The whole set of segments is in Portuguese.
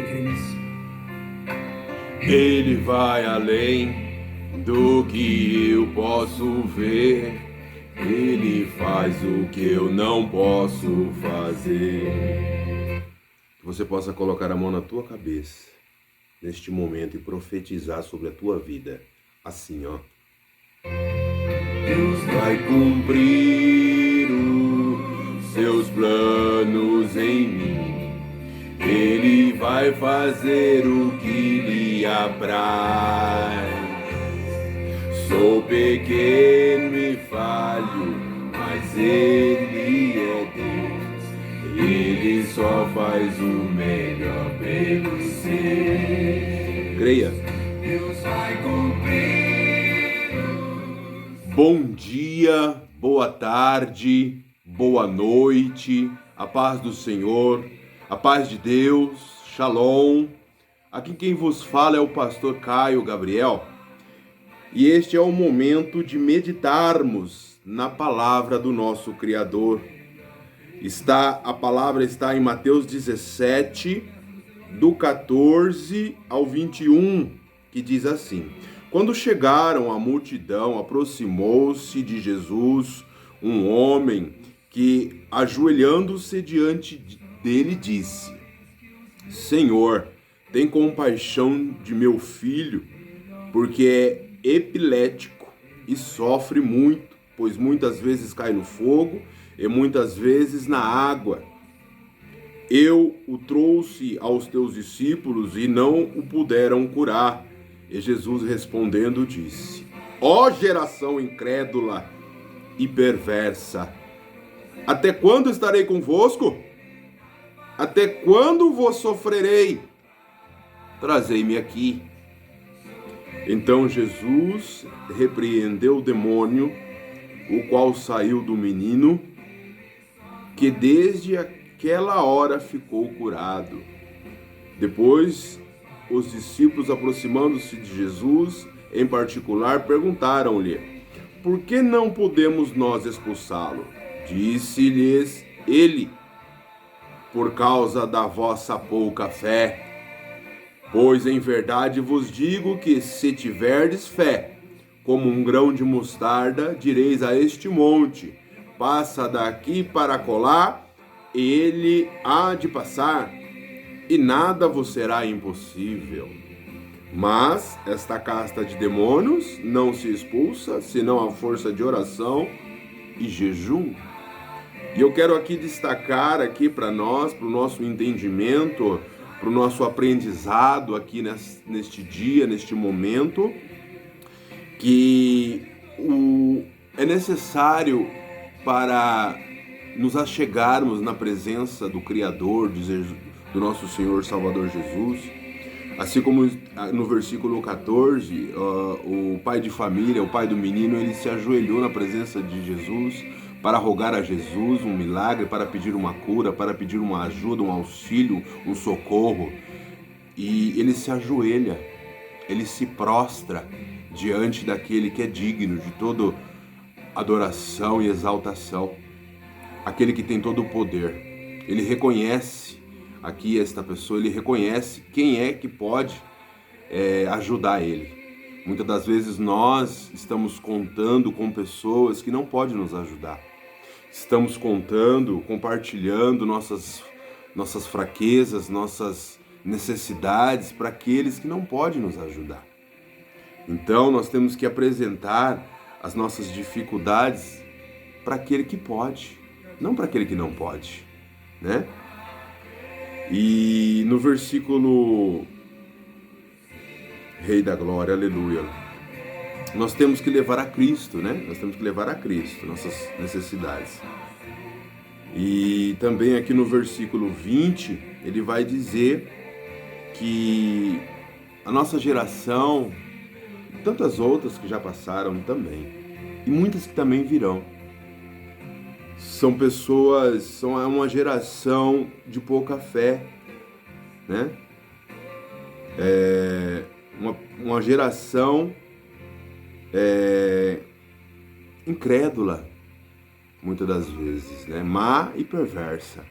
crê nisso? Ele vai além do que eu posso ver. Ele faz o que eu não posso fazer. Que você possa colocar a mão na tua cabeça neste momento e profetizar sobre a tua vida. Assim, ó. Deus vai cumprir os seus planos em mim. Ele vai fazer o que lhe apraz. Sou pequeno e falho, mas Ele é Deus. Ele só faz o melhor pelo ser. Creia. Deus vai cumprir. Bom dia, boa tarde, boa noite, a paz do Senhor, a paz de Deus, Shalom. Aqui quem vos fala é o pastor Caio Gabriel. E este é o momento de meditarmos na palavra do nosso Criador. A palavra está em Mateus 17, do 14 ao 21, que diz assim: Quando chegaram a multidão, aproximou-se de Jesus um homem que, ajoelhando-se diante dele, disse: Senhor, tem compaixão de meu filho, porque é epilético e sofre muito, pois muitas vezes cai no fogo e muitas vezes na água. Eu o trouxe aos teus discípulos e não o puderam curar. E Jesus respondendo disse: Ó geração incrédula e perversa, até quando estarei convosco? Até quando vos sofrerei? Trazei-me aqui. Então Jesus repreendeu o demônio, o qual saiu do menino, que desde aquela hora ficou curado. Depois, os discípulos, aproximando-se de Jesus, em particular, perguntaram-lhe: Por que não podemos nós expulsá-lo? Disse-lhes ele: Por causa da vossa pouca fé. Pois em verdade vos digo que, se tiverdes fé, como um grão de mostarda, direis a este monte: passa daqui para acolá, e ele há de passar, e nada vos será impossível. Mas esta casta de demônios não se expulsa, senão à força de oração e jejum. E eu quero aqui destacar aqui para nós, para o nosso entendimento, para o nosso aprendizado aqui neste dia, neste momento, que é necessário para nos achegarmos na presença do Criador, do nosso Senhor Salvador Jesus. Assim como no versículo 14, o pai de família, o pai do menino, ele se ajoelhou na presença de Jesus para rogar a Jesus um milagre, para pedir uma cura, para pedir uma ajuda, um auxílio, um socorro. E ele se ajoelha, ele se prostra diante daquele que é digno de toda adoração e exaltação, aquele que tem todo o poder. Ele reconhece aqui esta pessoa, ele reconhece quem é que pode ajudar ele. Muitas das vezes nós estamos contando com pessoas que não podem nos ajudar. Estamos contando, compartilhando nossas fraquezas, nossas necessidades para aqueles que não podem nos ajudar. Então nós temos que apresentar as nossas dificuldades para aquele que pode, não para aquele que não pode, né? E no versículo Rei da Glória, aleluia, nós temos que levar a Cristo, né? Nós temos que levar a Cristo nossas necessidades. E também aqui no versículo 20, ele vai dizer que a nossa geração, e tantas outras que já passaram também, e muitas que também virão, são uma geração de pouca fé, né? Uma geração incrédula, muitas das vezes, né? Má e perversa.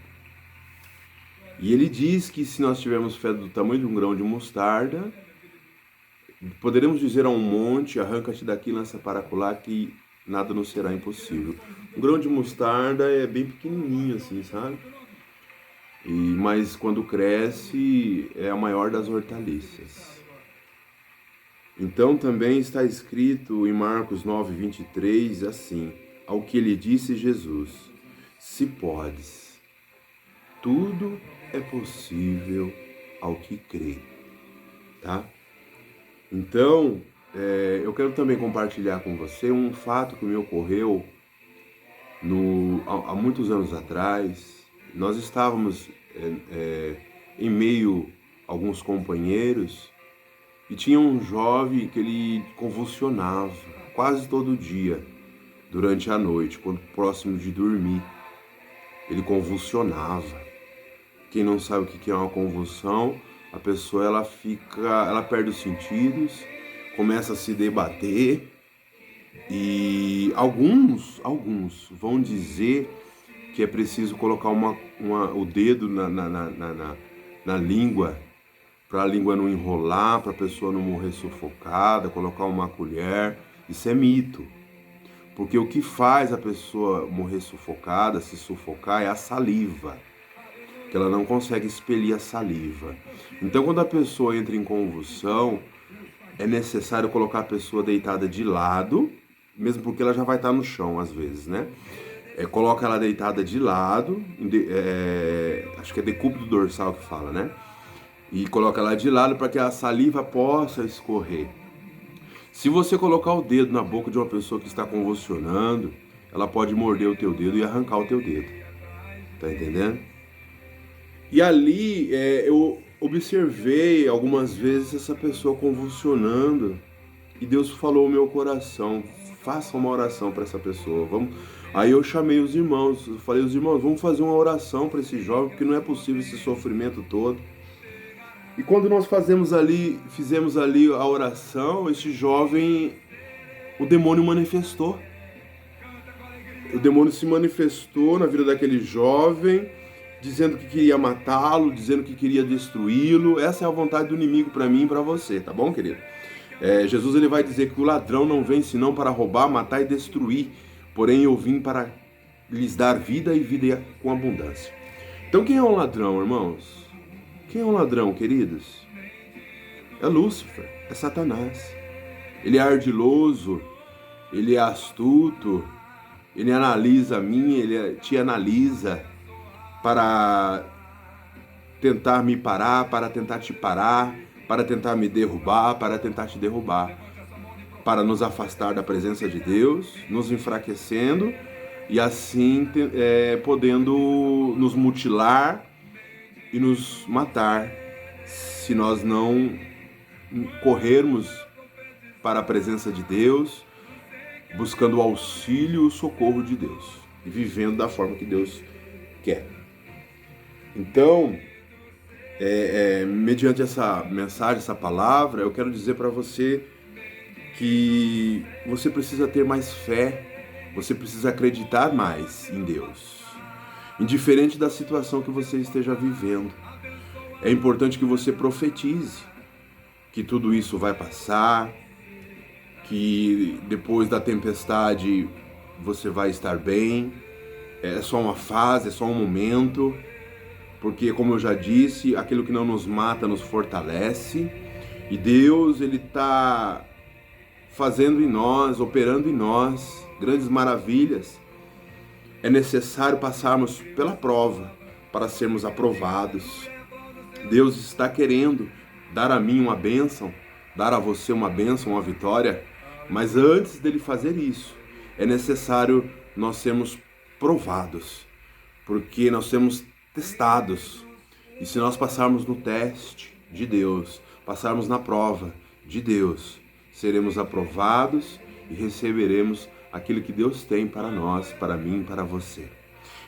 E ele diz que se nós tivermos fé do tamanho de um grão de mostarda, poderemos dizer a um monte, arranca-te daqui, lança para acolá, que nada nos será impossível. Um grão de mostarda é bem pequenininho assim, sabe? Mas quando cresce é a maior das hortaliças. Então também está escrito em Marcos 9:23 assim: ao que lhe disse Jesus, se podes, tudo é possível ao que crê, tá? Então, eu quero também compartilhar com você um fato que me ocorreu há muitos anos atrás. Nós estávamos em meio a alguns companheiros e tinha um jovem que ele convulsionava quase todo dia, durante a noite, quando próximo de dormir. Ele convulsionava. Quem não sabe o que é uma convulsão, a pessoa ela perde os sentidos, começa a se debater, e alguns vão dizer que é preciso colocar o dedo na língua, para a língua não enrolar, para a pessoa não morrer sufocada, colocar uma colher. Isso é mito. Porque o que faz a pessoa morrer sufocada, se sufocar, é a saliva, que ela não consegue expelir a saliva. Então, quando a pessoa entra em convulsão, é necessário colocar a pessoa deitada de lado, mesmo porque ela já vai estar no chão às vezes, né? Coloca ela deitada de lado, acho que é decúbito dorsal que fala, né? E coloca ela de lado para que a saliva possa escorrer. Se você colocar o dedo na boca de uma pessoa que está convulsionando, ela pode morder o teu dedo e arrancar o teu dedo. Tá entendendo? E ali eu observei algumas vezes essa pessoa convulsionando e Deus falou ao meu coração: faça uma oração para essa pessoa. Aí eu chamei os irmãos, falei: os irmãos, vamos fazer uma oração para esse jovem, porque não é possível esse sofrimento todo. E quando nós fizemos ali a oração, esse jovem, o demônio manifestou. O demônio se manifestou na vida daquele jovem, dizendo que queria matá-lo, dizendo que queria destruí-lo. Essa é a vontade do inimigo para mim e para você, tá bom, querido? Jesus ele vai dizer que o ladrão não vem senão para roubar, matar e destruir. Porém eu vim para lhes dar vida e vida com abundância. Então quem é um ladrão, irmãos? Quem é um ladrão, queridos? É Lúcifer, é Satanás. Ele é ardiloso, ele é astuto, ele analisa a mim, ele te analisa para tentar me parar, para tentar te parar, para tentar me derrubar, para tentar te derrubar, para nos afastar da presença de Deus, nos enfraquecendo e assim podendo nos mutilar e nos matar se nós não corrermos para a presença de Deus, buscando o auxílio e o socorro de Deus e vivendo da forma que Deus quer. Então, mediante essa mensagem, essa palavra, eu quero dizer para você que você precisa ter mais fé, você precisa acreditar mais em Deus, indiferente da situação que você esteja vivendo. É importante que você profetize que tudo isso vai passar, que depois da tempestade você vai estar bem, é só uma fase, é só um momento, porque, como eu já disse, aquilo que não nos mata nos fortalece, e Deus ele está fazendo em nós, operando em nós grandes maravilhas. É necessário passarmos pela prova para sermos aprovados. Deus está querendo dar a mim uma bênção, dar a você uma bênção, uma vitória, mas antes dele fazer isso, é necessário nós sermos provados, porque nós sermos testados. E se nós passarmos no teste de Deus, passarmos na prova de Deus, seremos aprovados e receberemos aquilo que Deus tem para nós, para mim, para você.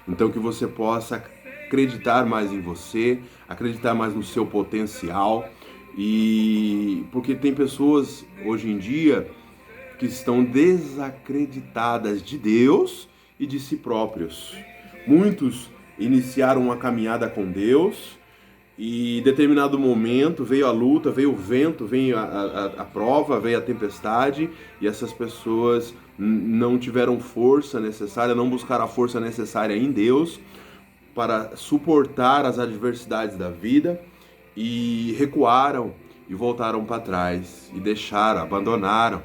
Então que você possa acreditar mais em você, acreditar mais no seu potencial, e porque tem pessoas hoje em dia que estão desacreditadas de Deus e de si próprios. Muitos iniciaram uma caminhada com Deus, E em determinado momento veio a luta, veio o vento, veio a prova, veio a tempestade, e essas pessoas não tiveram força necessária, não buscaram a força necessária em Deus para suportar as adversidades da vida, e recuaram e voltaram para trás e deixaram, abandonaram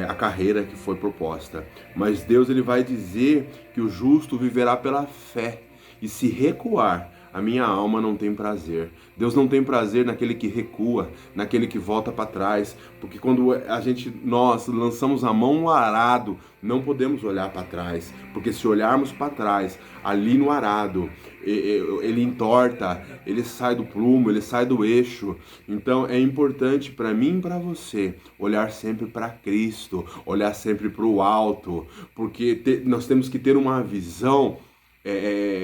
a carreira que foi proposta. Mas Deus, ele vai dizer que o justo viverá pela fé, e se recuar, a minha alma não tem prazer. Deus não tem prazer naquele que recua, naquele que volta para trás, porque quando nós lançamos a mão no arado, não podemos olhar para trás, porque se olharmos para trás, ali no arado, ele entorta, ele sai do plumo, ele sai do eixo. Então é importante para mim e para você olhar sempre para Cristo, olhar sempre para o alto, porque nós temos que ter uma visão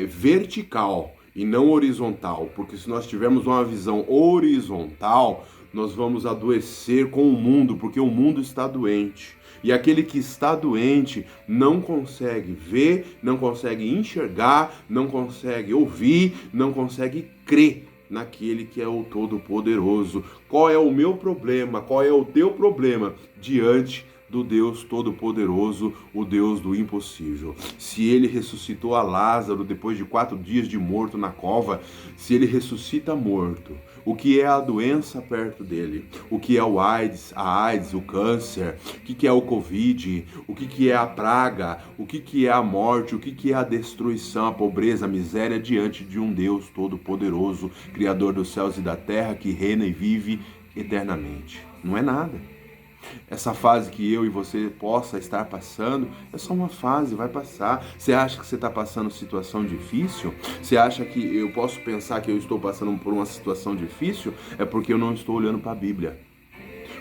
vertical e não horizontal, porque se nós tivermos uma visão horizontal, nós vamos adoecer com o mundo, porque o mundo está doente. E aquele que está doente não consegue ver, não consegue enxergar, não consegue ouvir, não consegue crer naquele que é o Todo-Poderoso. Qual é o meu problema? Qual é o teu problema diante do Deus Todo-Poderoso, o Deus do impossível? Se ele ressuscitou a Lázaro depois de 4 dias de morto na cova, se ele ressuscita morto, o que é a doença perto dele? O que é o AIDS, a AIDS, o câncer? O que é o Covid? O que é a praga? O que é a morte? O que é a destruição, a pobreza, a miséria diante de um Deus Todo-Poderoso, Criador dos céus e da terra, que reina e vive eternamente? Não é nada. Essa fase que eu e você possa estar passando é só uma fase, vai passar. Você acha que você está passando situação difícil? Você acha que eu posso pensar que eu estou passando por uma situação difícil? É porque eu não estou olhando para a Bíblia.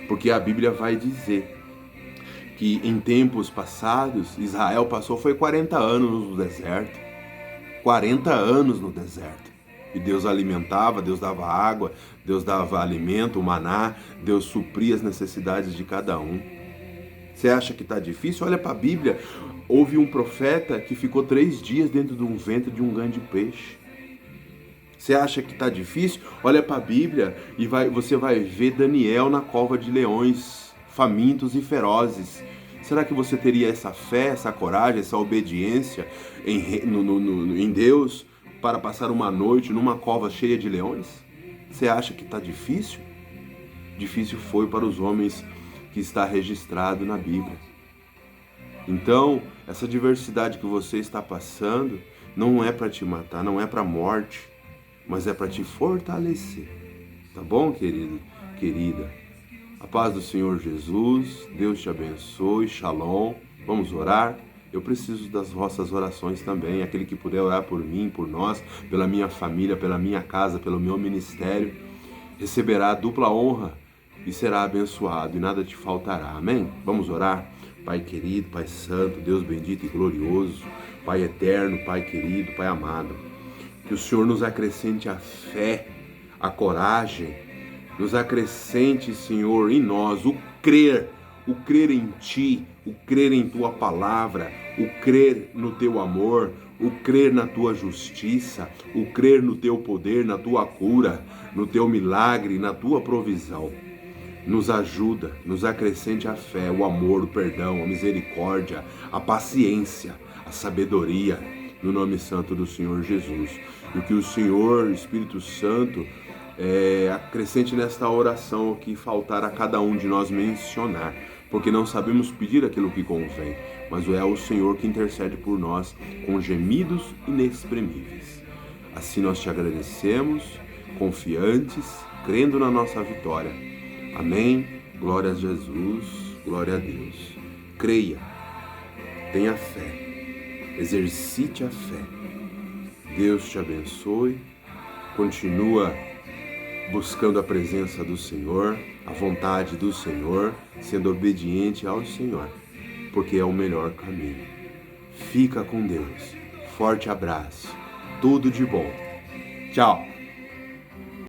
Porque a Bíblia vai dizer que em tempos passados, Israel passou, foi 40 anos no deserto. 40 anos no deserto. E Deus alimentava, Deus dava água, Deus dava alimento, o maná, Deus supria as necessidades de cada um. Você acha que está difícil? Olha para a Bíblia. Houve um profeta que ficou 3 dias dentro de um ventre de um grande peixe. Você acha que está difícil? Olha para a Bíblia e você vai ver Daniel na cova de leões, famintos e ferozes. Será que você teria essa fé, essa coragem, essa obediência em Deus para passar uma noite numa cova cheia de leões? Você acha que está difícil? Difícil foi para os homens que está registrado na Bíblia. Então, essa diversidade que você está passando não é para te matar, não é para a morte, mas é para te fortalecer. Tá bom, querido, querida? A paz do Senhor Jesus, Deus te abençoe, shalom. Vamos orar? Eu preciso das vossas orações também. Aquele que puder orar por mim, por nós, pela minha família, pela minha casa, pelo meu ministério, receberá dupla honra e será abençoado e nada te faltará. Amém? Vamos orar? Pai querido, Pai santo, Deus bendito e glorioso, Pai eterno, Pai querido, Pai amado, que o Senhor nos acrescente a fé, a coragem, nos acrescente, Senhor, em nós o crer em Ti, o crer em Tua palavra, o crer no Teu amor, o crer na Tua justiça, o crer no Teu poder, na Tua cura, no Teu milagre, na Tua provisão. Nos ajuda, nos acrescente a fé, o amor, o perdão, a misericórdia, a paciência, a sabedoria, no nome santo do Senhor Jesus. E que o Senhor, Espírito Santo, acrescente nesta oração o que faltar a cada um de nós mencionar, porque não sabemos pedir aquilo que convém, mas é o Senhor que intercede por nós com gemidos inexprimíveis. Assim nós te agradecemos, confiantes, crendo na nossa vitória. Amém. Glória a Jesus, glória a Deus. Creia, tenha fé, exercite a fé. Deus te abençoe, continua buscando a presença do Senhor, a vontade do Senhor, sendo obediente ao Senhor, porque é o melhor caminho. Fica com Deus. Forte abraço. Tudo de bom. Tchau.